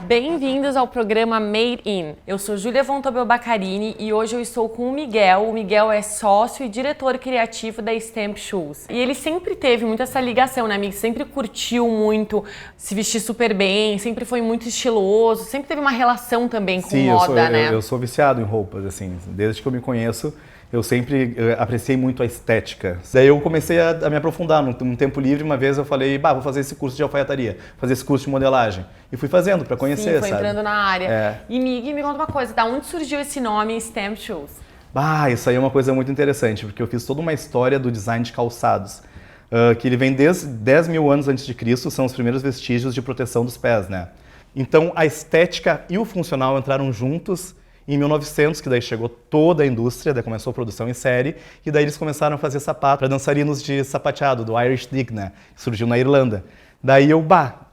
Bem-vindos ao programa Made In. Eu sou Júlia Von Tobel Baccarini e hoje eu estou com o Miguel. O Miguel é sócio e diretor criativo da Stamp Shoes. E ele sempre teve muito essa ligação, né, amigo? Sempre curtiu muito se vestir super bem, sempre foi muito estiloso, sempre teve uma relação também com moda, né? Eu sou viciado em roupas, assim, desde que eu me conheço. Eu sempre apreciei muito a estética. Daí eu comecei a me aprofundar. Num tempo livre, uma vez eu falei, vou fazer esse curso de alfaiataria, fazer esse curso de modelagem. E fui fazendo para conhecer, Sim, foi sabe? entrando na área. É. E Mig, me conta uma coisa, da onde surgiu esse nome Stamp Shoes? Isso aí é uma coisa muito interessante, porque eu fiz toda uma história do design de calçados. Que ele vem desde 10 mil anos antes de Cristo, são os primeiros vestígios de proteção dos pés, né? Então a estética e o funcional entraram juntos em 1900, que daí chegou toda a indústria, daí começou a produção em série, e daí eles começaram a fazer sapato para dançarinos de sapateado, do Irish Dig, né? Que surgiu na Irlanda. Daí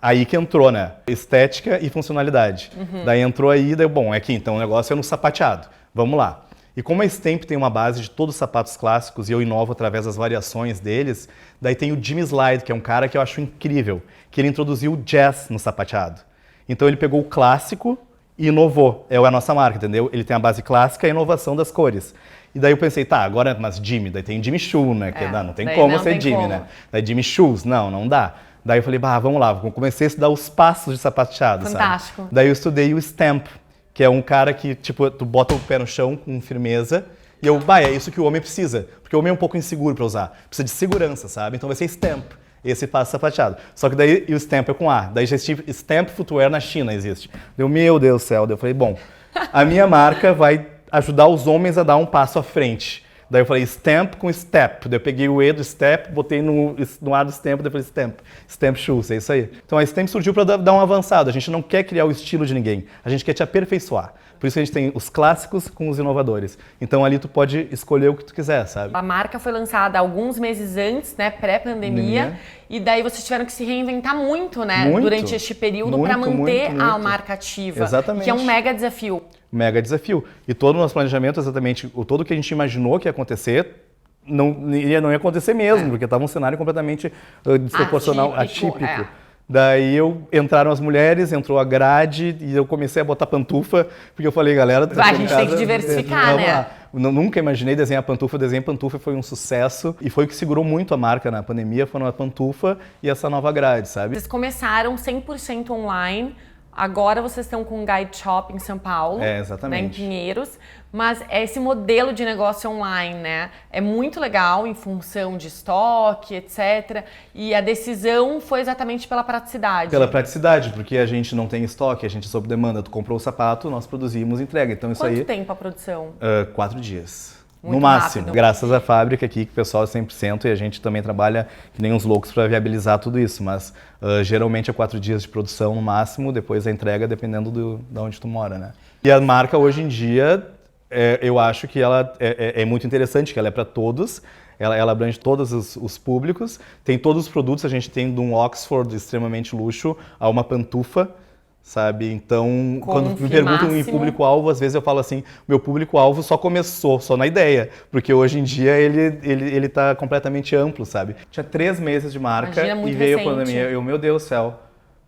aí que entrou, né? Estética e funcionalidade. Daí entrou aí, aqui então o negócio é no sapateado. Vamos lá. E como a Stamp tem uma base de todos os sapatos clássicos e eu inovo através das variações deles, daí tem o Jimmy Slide, que é um cara que eu acho incrível, que ele introduziu o jazz no sapateado. Então ele pegou o clássico e inovou. É a nossa marca, entendeu? Ele tem a base clássica e a inovação das cores. E daí eu pensei, agora, mas Jimmy, daí tem Jimmy Choo, né? Que não tem como ser Jimmy, né? Daí Jimmy Shoes, não dá. Daí eu falei, vamos lá, comecei a estudar os passos de sapateado, Fantástico. sabe? Daí eu estudei o Stamp, que é um cara que, tipo, tu bota o pé no chão com firmeza, e é isso que o homem precisa, porque o homem é um pouco inseguro para usar, precisa de segurança, sabe? Então vai ser Stamp, esse passo sapateado. Só que daí o Stamp é com A, daí já existe Stamp Footwear na China, existe. Meu Deus do céu, daí eu falei, a minha marca vai ajudar os homens a dar um passo à frente. Daí eu falei Stamp com Step. Daí eu peguei o E do Step, botei no A do Stamp, daí eu falei Stamp Shoes, é isso aí. Então a Stamp surgiu para dar um avançado. A gente não quer criar o estilo de ninguém, a gente quer te aperfeiçoar. Por isso que a gente tem os clássicos com os inovadores. Então ali tu pode escolher o que tu quiser, sabe? A marca foi lançada alguns meses antes, né, pré-pandemia, e daí vocês tiveram que se reinventar muito, né, durante este período para manter a marca ativa. Exatamente. Que é um mega desafio. Mega desafio. E todo o nosso planejamento, exatamente, tudo que a gente imaginou que ia acontecer, não ia acontecer mesmo, porque estava um cenário completamente desproporcional, atípico. Daí entraram as mulheres, entrou a grade e eu comecei a botar pantufa, porque eu falei, galera... A gente tem que diversificar, né? Nunca imaginei desenhar pantufa, desenhei pantufa, foi um sucesso e foi o que segurou muito a marca na pandemia, foram a pantufa e essa nova grade, sabe? Vocês começaram 100% online. Agora vocês estão com um Guide Shop em São Paulo, exatamente. Né, em Pinheiros, mas esse modelo de negócio online, né, é muito legal em função de estoque, etc. E a decisão foi exatamente pela praticidade. Pela praticidade, porque a gente não tem estoque, a gente sob demanda. Tu comprou o sapato, nós produzimos, entrega. Então isso aí... Quanto tempo a produção? 4 dias. Muito no máximo, rápido. Graças à fábrica aqui, que o pessoal é 100% e a gente também trabalha que nem uns loucos para viabilizar tudo isso, mas geralmente é 4 dias de produção no máximo, depois a entrega dependendo de onde tu mora, né? E a marca hoje em dia, eu acho que ela é muito interessante, que ela é para todos, ela abrange todos os públicos, tem todos os produtos, a gente tem de um Oxford extremamente luxo a uma pantufa, sabe? Então, quando me perguntam em público-alvo, às vezes eu falo assim, meu público-alvo só começou, só na ideia, porque hoje em dia ele tá completamente amplo, sabe? Tinha 3 meses de marca e veio a pandemia, meu Deus do céu,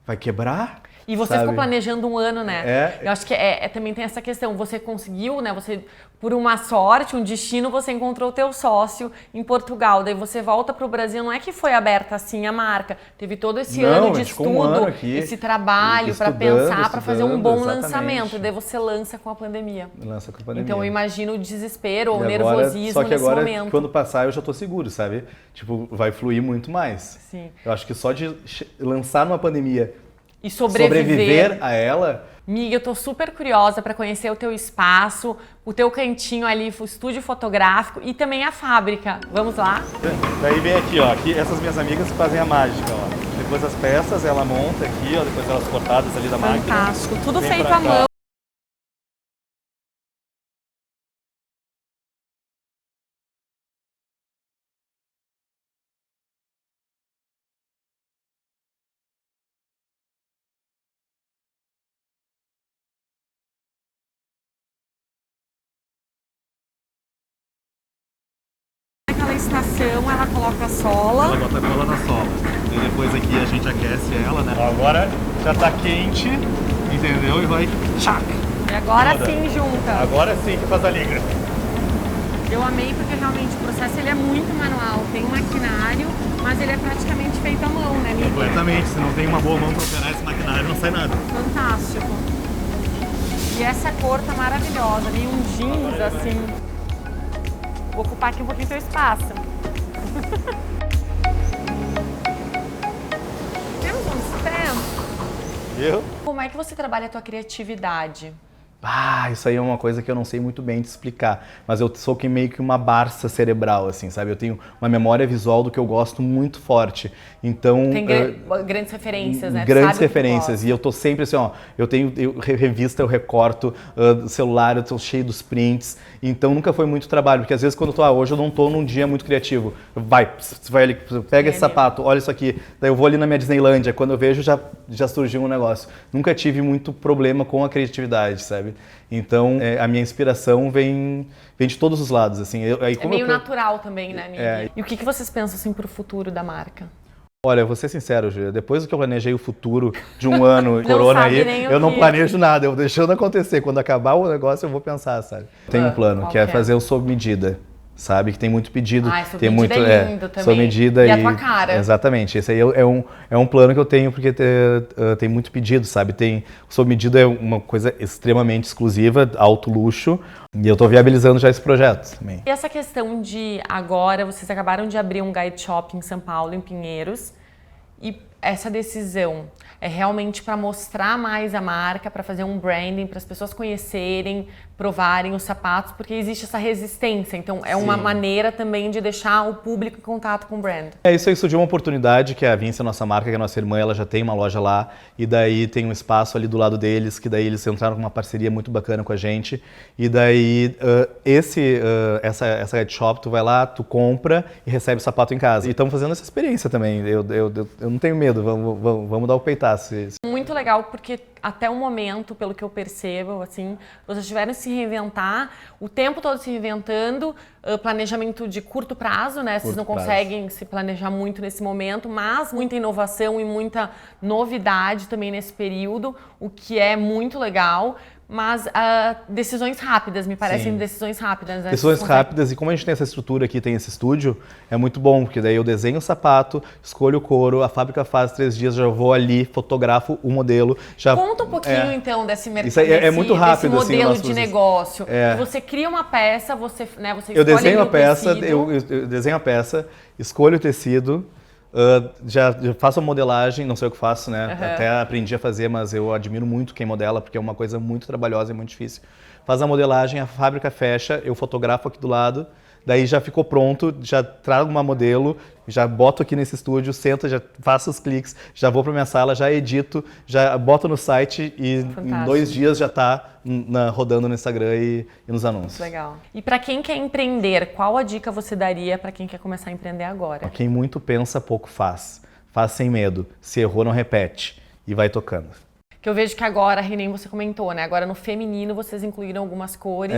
vai quebrar? E você ficou planejando um ano, né? É. Eu acho que também tem essa questão, você conseguiu, né? Você, por uma sorte, um destino, você encontrou o teu sócio em Portugal. Daí você volta para o Brasil, não é que foi aberta assim a marca. Teve todo esse ano de estudo, esse trabalho para pensar, para fazer um bom lançamento. E daí você lança com a pandemia. Lança com a pandemia. Então eu imagino o desespero ou o agora, nervosismo só que nesse agora, momento. Quando passar, eu já tô seguro, sabe? Tipo, vai fluir muito mais. Sim. Eu acho que só de lançar numa pandemia e sobreviver a ela... Miga, eu tô super curiosa para conhecer o teu espaço, o teu cantinho ali, o estúdio fotográfico e também a fábrica. Vamos lá? Daí vem aqui, ó, essas minhas amigas fazem a mágica, ó. Depois as peças, ela monta aqui, ó, depois elas cortadas ali da máquina. Fantástico, tudo feito à mão. pressão, ela coloca a sola. Ela bota a cola na sola. E depois aqui a gente aquece ela, né? Agora já tá quente, entendeu? E vai... Tchac! E agora Roda. sim junta. Agora sim que faz a liga. Eu amei porque realmente o processo ele é muito manual. Tem um maquinário, mas ele é praticamente feito à mão, né, amiga? Completamente. Se não tem uma boa mão pra operar esse maquinário, não sai nada. Fantástico. E essa cor tá maravilhosa, meio um jeans assim. Vou ocupar aqui um pouquinho teu espaço. Temos um stand. Viu? Como é que você trabalha a tua criatividade? Ah, isso aí é uma coisa que eu não sei muito bem te explicar, mas eu sou que meio que uma Barça cerebral, assim, sabe? Eu tenho uma memória visual do que eu gosto muito forte, então... Tem grandes referências, né? Grandes Sabe o que tu referências, gosta. e eu tô sempre assim, ó, revista, eu recorto, celular, eu tô cheio dos prints, então nunca foi muito trabalho, porque às vezes quando eu tô, hoje eu não tô num dia muito criativo, vai ali, pega esse sapato, olha isso aqui, daí eu vou ali na minha Disneylândia, quando eu vejo já surgiu um negócio. Nunca tive muito problema com a criatividade, sabe? Então, a minha inspiração vem de todos os lados, assim. É meio natural também, né, Miguel? E o que vocês pensam, assim, pro futuro da marca? Olha, vou ser sincero, Júlia, depois do que eu planejei o futuro de um ano, corona sabe aí, nem o eu não que. planejo nada, eu vou deixando acontecer. Quando acabar o negócio, eu vou pensar, sabe? Tem um plano, qual que é que é? fazer o sob medida. Sabe, que tem muito pedido. Ah, sob tem medida muito, é lindo também. Sob medida E a tua cara. Exatamente. Esse aí é um plano que eu tenho porque tem muito pedido, sabe? Sob medida é uma coisa extremamente exclusiva, alto luxo, e eu estou viabilizando já esse projeto também. E essa questão de agora, vocês acabaram de abrir um guide shop em São Paulo, em Pinheiros, e essa decisão é realmente para mostrar mais a marca, para fazer um branding, para as pessoas conhecerem, provarem os sapatos, porque existe essa resistência. Então, é uma maneira também de deixar o público em contato com o brand. Isso aí surgiu uma oportunidade, que a Vinci, a nossa marca, que é a nossa irmã, ela já tem uma loja lá, e daí tem um espaço ali do lado deles, que daí eles entraram com uma parceria muito bacana com a gente, e daí essa head shop, tu vai lá, tu compra e recebe o sapato em casa. E estamos fazendo essa experiência também, eu não tenho medo, vamos dar o peitaço. Muito legal, porque até o momento, pelo que eu percebo, assim, vocês tiveram que se reinventar, o tempo todo se reinventando, planejamento de curto prazo, né? Vocês não conseguem se planejar muito nesse momento, mas muita inovação e muita novidade também nesse período, o que é muito legal. Mas decisões rápidas, me parecem decisões rápidas. Né? Decisões rápidas, e como a gente tem essa estrutura aqui, tem esse estúdio, é muito bom, porque daí eu desenho o sapato, escolho o couro, a fábrica faz 3 dias, já vou ali, fotografo o modelo. Conta um pouquinho então desse mercado, isso é muito rápido, desse modelo assim, de negócio. Você cria uma peça, você escolhe eu desenho a peça, tecido. eu desenho a peça, escolho o tecido, já faço a modelagem, não sei o que faço, né? Até aprendi a fazer, mas eu admiro muito quem modela, porque é uma coisa muito trabalhosa e muito difícil. Faz a modelagem, a fábrica fecha, eu fotografo aqui do lado, daí já ficou pronto, já trago uma modelo, já boto aqui nesse estúdio, sento, já faço os cliques, já vou para minha sala, já edito, já boto no site e em 2 dias já está rodando no Instagram e nos anúncios. Legal. E para quem quer empreender, qual a dica você daria para quem quer começar a empreender agora? Quem muito pensa, pouco faz. Faz sem medo. Se errou, não repete. E vai tocando. Que eu vejo que agora, nem você comentou, né? Agora no feminino vocês incluíram algumas cores.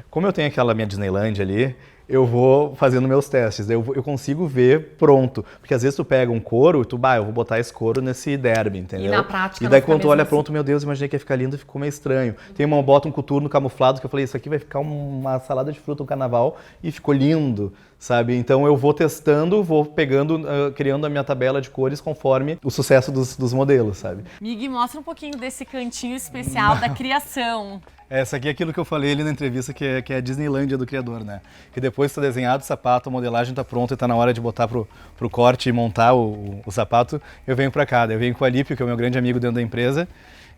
Como eu tenho aquela minha Disneyland ali, eu vou fazendo meus testes, eu consigo ver pronto. Porque às vezes tu pega um couro e tu, eu vou botar esse couro nesse derby, entendeu? E na prática e daí não quando fica tu olha mesmo pronto, meu Deus, imaginei que ia ficar lindo e ficou meio estranho. Tem bota um coturno camuflado que eu falei, isso aqui vai ficar uma salada de fruta no carnaval, e ficou lindo, sabe? Então eu vou testando, vou pegando, criando a minha tabela de cores conforme o sucesso dos modelos, sabe? Mig, mostra um pouquinho desse cantinho especial da criação. Essa aqui é aquilo que eu falei ali na entrevista, que é a Disneylândia do criador, né? Que depois que está desenhado o sapato, a modelagem está pronta e está na hora de botar pro corte e montar o sapato, eu venho para cá. Daí eu venho com o Alípio, que é o meu grande amigo dentro da empresa,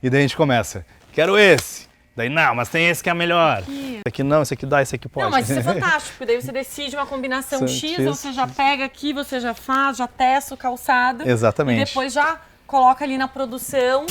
e daí a gente começa. Quero esse! Daí, não, mas tem esse que é melhor. Esse aqui não, esse aqui dá, esse aqui pode. Não, mas isso é fantástico, porque daí você decide uma combinação X, você já pega aqui, você já faz, já testa o calçado. Exatamente. E depois já coloca ali na produção.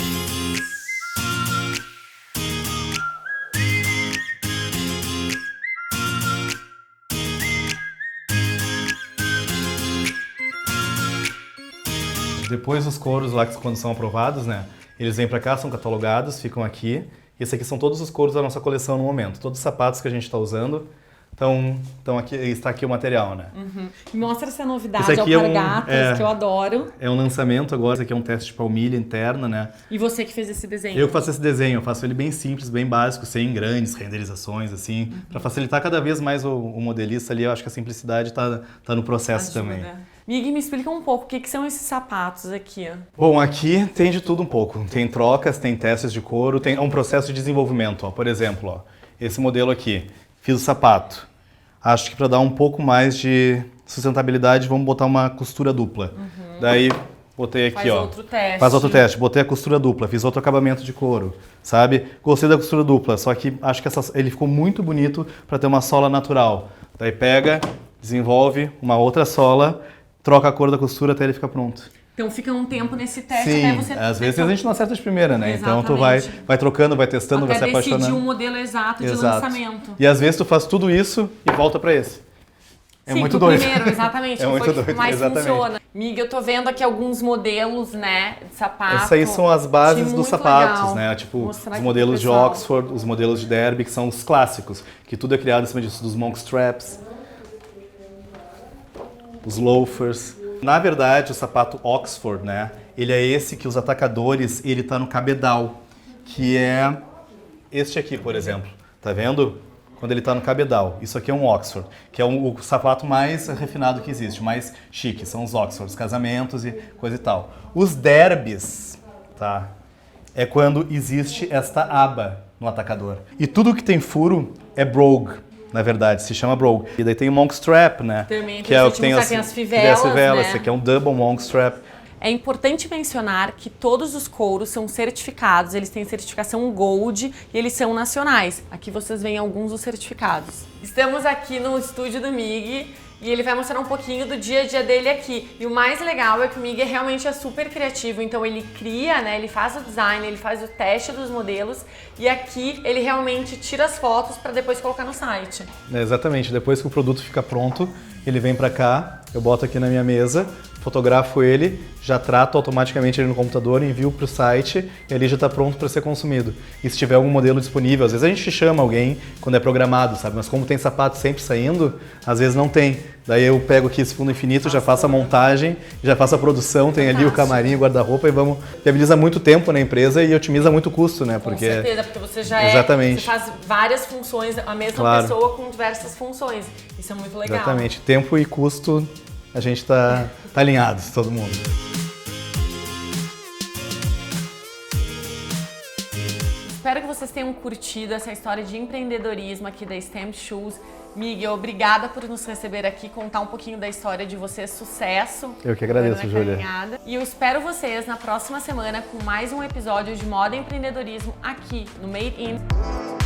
Depois os couros lá, quando são aprovados, né? Eles vêm para cá, são catalogados, ficam aqui. E esses aqui são todos os couros da nossa coleção no momento. Todos os sapatos que a gente está usando Então aqui, está aqui o material, né? Mostra essa novidade, Esse aqui é alpargatas, que eu adoro. É um lançamento agora, esse aqui é um teste de palmilha interna, né? E você que fez esse desenho? Eu que faço esse desenho, eu faço ele bem simples, bem básico, sem grandes renderizações, assim, para facilitar cada vez mais o modelista ali. Eu acho que a simplicidade tá no processo também. Mig, me explica um pouco o que são esses sapatos aqui. Bom, aqui tem de tudo um pouco. Tem trocas, tem testes de couro, tem um processo de desenvolvimento. Ó. Por exemplo, ó, esse modelo aqui, fiz o sapato. Acho que para dar um pouco mais de sustentabilidade, vamos botar uma costura dupla. Daí botei aqui, Faz outro teste. Faz outro teste. Botei a costura dupla, fiz outro acabamento de couro, sabe? Gostei da costura dupla, só que acho que ele ficou muito bonito para ter uma sola natural. Daí pega, desenvolve uma outra sola, troca a cor da costura até ele ficar pronto. Então fica um tempo nesse teste Sim, até você... às vezes a gente não acerta de primeira, né? Exatamente. Então tu vai trocando, vai testando, vai se apaixonando. Até decidir um modelo exato de lançamento. E às vezes tu faz tudo isso e volta para esse. É Sim, muito doido. Primeiro, exatamente. É muito foi doido, que mais exatamente. funciona. Miga, eu tô vendo aqui alguns modelos, né, de sapato. Essas aí são as bases Achei dos muito sapatos, legal. né? Tipo, Mostrar os aqui modelos pro de pessoal. Oxford, os modelos de Derby, que são os clássicos, que tudo é criado em cima disso, dos monk straps, os loafers. Na verdade, o sapato Oxford, né? Ele é esse que os atacadores, ele tá no cabedal, que é este aqui, por exemplo. Tá vendo? Quando ele tá no cabedal. Isso aqui é um Oxford, que é o sapato mais refinado que existe, mais chique. São os Oxfords, casamentos e coisa e tal. Os Derbys, tá? É quando existe esta aba no atacador. E tudo que tem furo é brogue, na verdade, se chama brogue. E daí tem o monk strap, né? Também, que é o que tem as fivelas, né? Esse aqui é um double monk strap. É importante mencionar que todos os couros são certificados, eles têm certificação Gold e eles são nacionais. Aqui vocês veem alguns dos certificados. Estamos aqui no estúdio do Mig e ele vai mostrar um pouquinho do dia a dia dele aqui. E o mais legal é que o Mig realmente é super criativo, então ele cria, né? Ele faz o design, ele faz o teste dos modelos e aqui ele realmente tira as fotos para depois colocar no site. Exatamente, depois que o produto fica pronto, ele vem para cá, eu boto aqui na minha mesa, fotografo ele, já trato automaticamente ele no computador, envio para o site e ele já está pronto para ser consumido. E se tiver algum modelo disponível, às vezes a gente chama alguém quando é programado, sabe? Mas como tem sapato sempre saindo, às vezes não tem. Daí eu pego aqui esse fundo infinito, já faço a montagem, já faço a produção, tem ali o camarim, o guarda-roupa e vamos... Viabiliza muito tempo na empresa e otimiza muito o custo, né? Com certeza, porque você já Exatamente. você faz várias funções, a mesma pessoa com diversas funções. Isso é muito legal. Exatamente. Tempo e custo, a gente tá alinhados, todo mundo. Espero que vocês tenham curtido essa história de empreendedorismo aqui da Stamped Shoes. Miguel, obrigada por nos receber aqui, contar um pouquinho da história de vocês, sucesso. Eu que agradeço, Júlia. E eu espero vocês na próxima semana com mais um episódio de Moda e Empreendedorismo aqui no Made In.